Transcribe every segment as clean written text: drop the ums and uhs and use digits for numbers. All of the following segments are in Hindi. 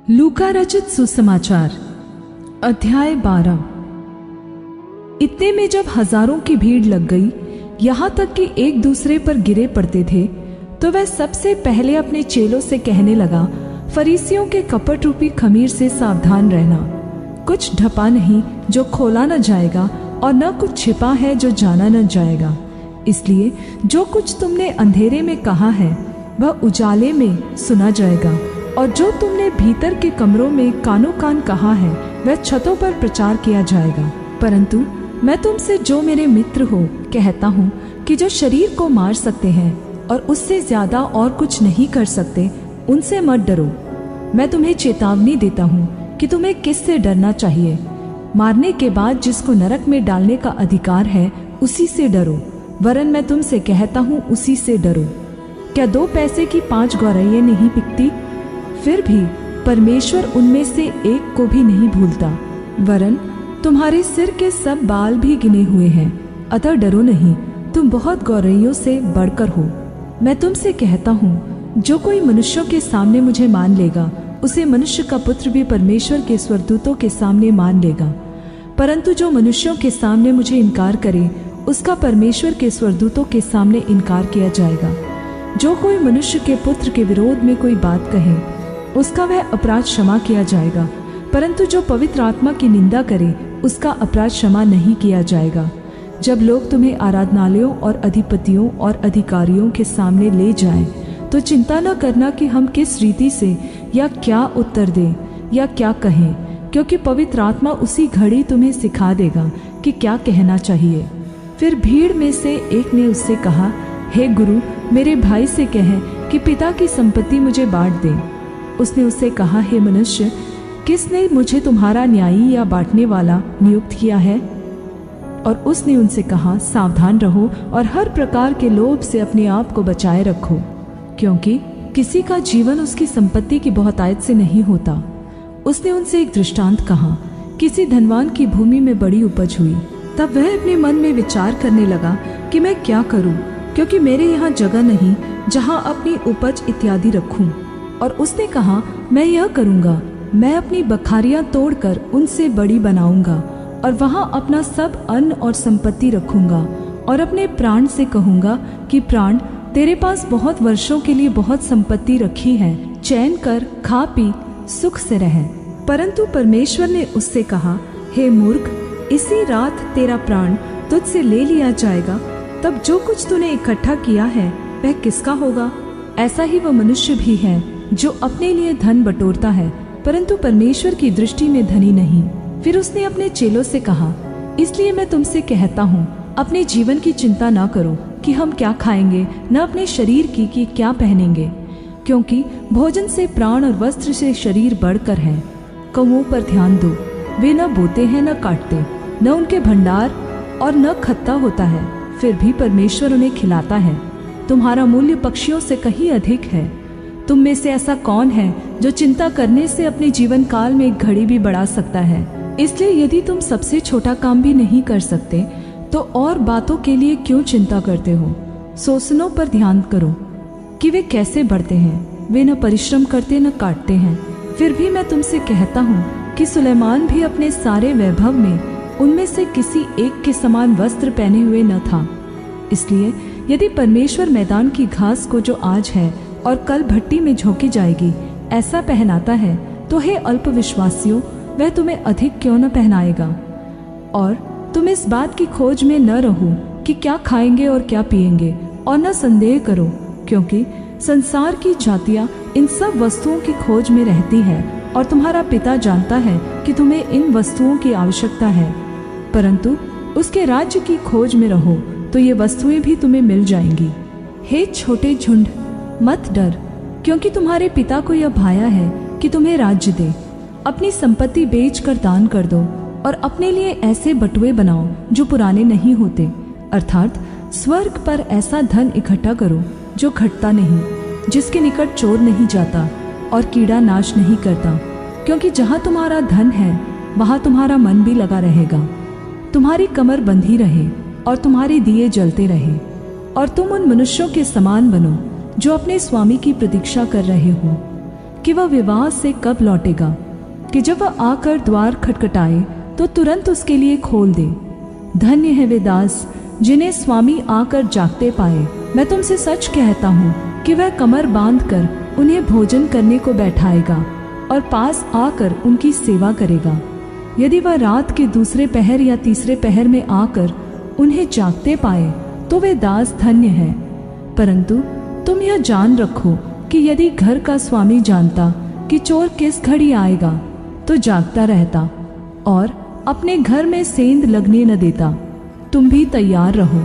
लूका रचित सुसमाचार अध्याय 12। इतने में जब हजारों की भीड़ लग गई, यहाँ तक कि एक दूसरे पर गिरे पड़ते थे, तो वह सबसे पहले अपने चेलों से कहने लगा, फरीसियों के कपट रूपी खमीर से सावधान रहना। कुछ ढपा नहीं जो खोला न जाएगा, और न कुछ छिपा है जो जाना न जाएगा। इसलिए जो कुछ तुमने अंधेरे में कहा है वह उजाले में सुना जाएगा, और जो तुमने भीतर के कमरों में कानों कान कहा है वह छतों पर प्रचार किया जाएगा। परंतु मैं तुमसे जो मेरे मित्र हो कहता हूँ कि जो शरीर को मार सकते हैं और उससे ज्यादा और कुछ नहीं कर सकते, उनसे मत डरो। मैं तुम्हें चेतावनी देता हूँ कि तुम्हें किससे डरना चाहिए। मारने के बाद जिसको नरक में डालने का अधिकार है उसी से डरो, वरन मैं तुमसे कहता हूँ उसी से डरो। क्या 2 पैसे की 5 गौरैयें नहीं बिकती? फिर भी परमेश्वर उनमें से एक को भी नहीं भूलता। वरन तुम्हारे सिर के सब बाल भी गिने हुए हैं। अतः डरो नहीं, तुम बहुत गौरैयों से बढ़कर हो। मैं तुमसे कहता हूँ, जो कोई मनुष्यों के सामने मुझे मान लेगा, उसे मनुष्य का पुत्र भी परमेश्वर के स्वर्गदूतों के सामने मान लेगा। परंतु जो मनुष्यों के सामने मुझे इनकार करे, उसका परमेश्वर के स्वर्गदूतों के सामने इनकार किया जाएगा। जो कोई मनुष्य के पुत्र के विरोध में कोई बात कहे, उसका वह अपराध क्षमा किया जाएगा, परंतु जो पवित्र आत्मा की निंदा करे, उसका अपराध क्षमा नहीं किया जाएगा। जब लोग तुम्हें आराधनालयों और अधिपतियों और अधिकारियों के सामने ले जाएं, तो चिंता न करना कि हम किस रीति से या क्या उत्तर दें या क्या कहें, क्योंकि पवित्र आत्मा उसी घड़ी तुम्हें सिखा देगा कि क्या कहना चाहिए। फिर भीड़ में से एक ने उससे कहा, हे गुरु, मेरे भाई से कह कि पिता की संपत्ति मुझे बांट दे। उसने उससे कहा, हे मनुष्य, किसने मुझे तुम्हारा न्यायी या बांटने वाला नियुक्त किया है? और उसने उनसे कहा, सावधान रहो और हर प्रकार के लोभ से अपने आप को बचाए रखो, क्योंकि किसी का जीवन उसकी संपत्ति की बहुतायत से नहीं होता। उसने उनसे एक दृष्टांत कहा, किसी धनवान की भूमि में बड़ी उपज हुई। तब वह अपने मन में विचार करने लगा कि मैं क्या करूं, क्योंकि मेरे यहाँ जगह नहीं जहाँ अपनी उपज इत्यादि रखूं। और उसने कहा, मैं यह करूंगा, मैं अपनी बखारियां तोड़कर उनसे बड़ी बनाऊंगा और वहां अपना सब अन्न और संपत्ति रखूंगा, और अपने प्राण से कहूंगा कि प्राण, तेरे पास बहुत वर्षों के लिए बहुत संपत्ति रखी है, चैन कर, खा पी, सुख से रह। परंतु परमेश्वर ने उससे कहा, हे मूर्ख, इसी रात तेरा प्राण तुझसे ले लिया जाएगा। तब जो कुछ तूने इकट्ठा किया है वह किसका होगा? ऐसा ही वह मनुष्य भी है जो अपने लिए धन बटोरता है, परंतु परमेश्वर की दृष्टि में धनी नहीं। फिर उसने अपने चेलों से कहा, इसलिए मैं तुमसे कहता हूँ, अपने जीवन की चिंता ना करो कि हम क्या खाएंगे, न अपने शरीर की कि क्या पहनेंगे, क्योंकि भोजन से प्राण और वस्त्र से शरीर बढ़कर है। कौओं पर ध्यान दो, वे न बोते हैं न काटते, न उनके भंडार और न खत्ता होता है, फिर भी परमेश्वर उन्हें खिलाता है। तुम्हारा मूल्य पक्षियों से कहीं अधिक है। तुम में से ऐसा कौन है जो चिंता करने से अपने जीवन काल में एक घड़ी भी बढ़ा सकता है? इसलिए यदि तुम सबसे छोटा काम भी नहीं कर सकते, तो और बातों के लिए क्यों चिंता करते हो? सोसनों पर ध्यान करो कि वे कैसे बढ़ते हैं, वे न परिश्रम करते न काटते हैं। फिर भी मैं तुमसे कहता हूँ कि सुलेमान भी अपने सारे वैभव में उनमें से किसी एक के समान वस्त्र पहने हुए न था। इसलिए यदि परमेश्वर मैदान की घास को जो आज है और कल भट्टी में झोंकी जाएगी ऐसा पहनाता है, तो हे अल्पविश्वासियों, वह तुम्हें अधिक क्यों न पहनाएगा। और तुम इस बात की खोज में न रहो कि क्या खाएंगे और क्या पिएंगे, और न संदेह करो, क्योंकि संसार की जातियां इन सब वस्तुओं की खोज में रहती है, और तुम्हारा पिता जानता है कि तुम्हें इन वस्तुओं की आवश्यकता है। परंतु उसके राज्य की खोज में रहो, तो ये वस्तुएं भी तुम्हें मिल जाएंगी। हे छोटे झुंड, मत डर, क्योंकि तुम्हारे पिता को यह भाया है कि तुम्हें राज्य दे। अपनी संपत्ति बेचकर दान कर दो, और अपने लिए ऐसे बटुए बनाओ जो पुराने नहीं होते, अर्थात स्वर्ग पर ऐसा धन इकट्ठा करो जो घटता नहीं, जिसके निकट चोर नहीं जाता और कीड़ा नाश नहीं करता, क्योंकि जहाँ तुम्हारा धन है वहाँ तुम्हारा मन भी लगा रहेगा। तुम्हारी कमर बंधी रहे और तुम्हारे दिए जलते रहे, और तुम उन मनुष्यों के समान बनो जो अपने स्वामी की प्रतीक्षा कर रहे हो कि वह विवाह से कब लौटेगा, कि जब वह आकर द्वार खटखटाए तो तुरंत उसके लिए खोल दे। धन्य है वे दास जिन्हें स्वामी आकर जागते पाए। मैं तुमसे सच कहता हूँ कि वह कमर बांधकर उन्हें भोजन करने को बैठाएगा और पास आकर उनकी सेवा करेगा। यदि वह रात के दूसरे पहर या तीसरे पहर में आकर उन्हें जागते पाए तो वे दास धन्य है। परंतु तुम यह जान रखो कि यदि घर का स्वामी जानता कि चोर किस घड़ी आएगा तो जागता रहता और अपने घर में सेंध लगने न देता। तुम भी तैयार रहो,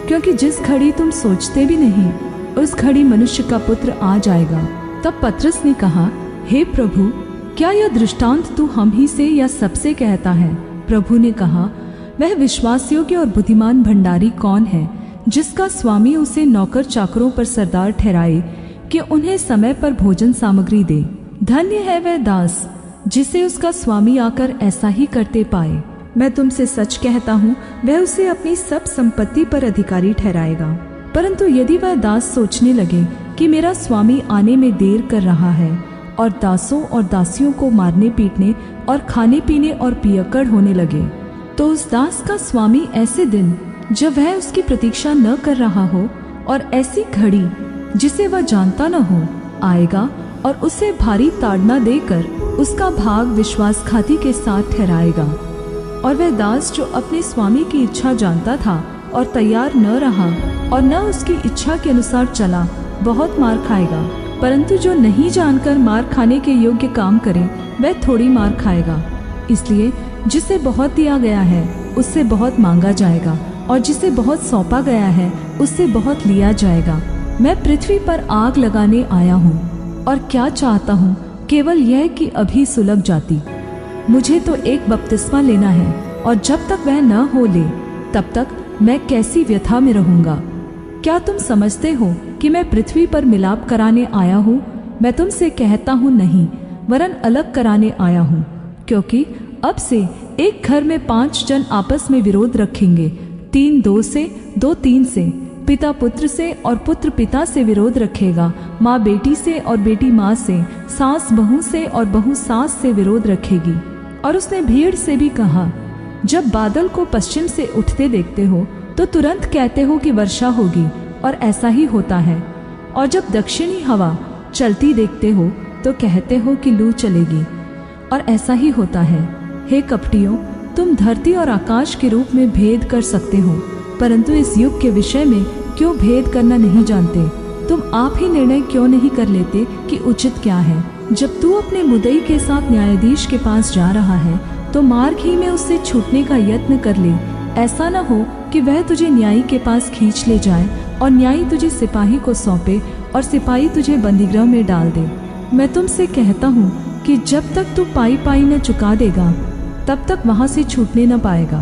क्योंकि जिस घड़ी तुम सोचते भी नहीं उस घड़ी मनुष्य का पुत्र आ जाएगा। तब पतरस ने कहा, हे प्रभु, क्या यह दृष्टांत तू हम ही से या सबसे कहता है? प्रभु ने कहा, वह विश्वासयोग्य और बुद्धिमान भंडारी कौन है जिसका स्वामी उसे नौकर चाकरों पर सरदार ठहराए कि उन्हें समय पर भोजन सामग्री दे। धन्य है वह दास जिसे उसका स्वामी आकर ऐसा ही करते पाए। मैं तुमसे सच कहता हूँ, वह उसे अपनी सब संपत्ति पर अधिकारी ठहराएगा। परंतु यदि वह दास सोचने लगे कि मेरा स्वामी आने में देर कर रहा है और दासों और दासियों को मारने पीटने और खाने पीने और पियक्कड़ होने लगे, तो उस दास का स्वामी ऐसे दिन जब वह उसकी प्रतीक्षा न कर रहा हो और ऐसी घड़ी जिसे वह जानता न हो आएगा और उसे भारी ताड़ना देकर उसका भाग विश्वासघाती के साथ ठहराएगा। और वह दास जो अपने स्वामी की इच्छा जानता था और तैयार न रहा और न उसकी इच्छा के अनुसार चला, बहुत मार खाएगा। परंतु जो नहीं जानकर मार खाने के योग्य काम करे वह थोड़ी मार खाएगा। इसलिए जिसे बहुत दिया गया है उससे बहुत मांगा जाएगा, और जिसे बहुत सौंपा गया है उससे बहुत लिया जाएगा। मैं पृथ्वी पर आग लगाने आया हूँ, और क्या चाहता हूँ केवल यह कि अभी सुलग जाती। मुझे तो एक बपतिस्मा लेना है, और जब तक वह न हो ले तब तक मैं कैसी व्यथा में रहूंगा। क्या तुम समझते हो कि मैं पृथ्वी पर मिलाप कराने आया हूँ? मैं तुमसे कहता हूँ नहीं, वरन अलग कराने आया हूँ। क्योंकि अब से एक घर में 5 जन आपस में विरोध रखेंगे, 3 2 से, 2 3 से, पिता पुत्र से और पुत्र पिता से विरोध रखेगा, माँ बेटी से और बेटी माँ से, सास बहू से और बहू सास से विरोध रखेगी। और उसने भीड़ से भी कहा, जब बादल को पश्चिम से उठते देखते हो तो तुरंत कहते हो कि वर्षा होगी, और ऐसा ही होता है। और जब दक्षिणी हवा चलती देखते हो तो कहते हो कि लू चलेगी, और ऐसा ही होता है। हे कपटियों, तुम धरती और आकाश के रूप में भेद कर सकते हो, परंतु इस युग के विषय में क्यों भेद करना नहीं जानते? तुम आप ही निर्णय क्यों नहीं कर लेते कि उचित क्या है? जब तू अपने मुद्दई के साथ न्यायाधीश के पास जा रहा है तो मार्ग ही में उससे छूटने का यत्न कर ले। ऐसा न हो कि वह तुझे न्यायी के पास खींच ले जाए और न्यायी तुझे सिपाही को सौंपे और सिपाही तुझे बंदीगृह में डाल दे। मैं तुमसे कहता हूँ कि जब तक तू पाई पाई न चुका देगा तब तक वहाँ से छूटने न पाएगा।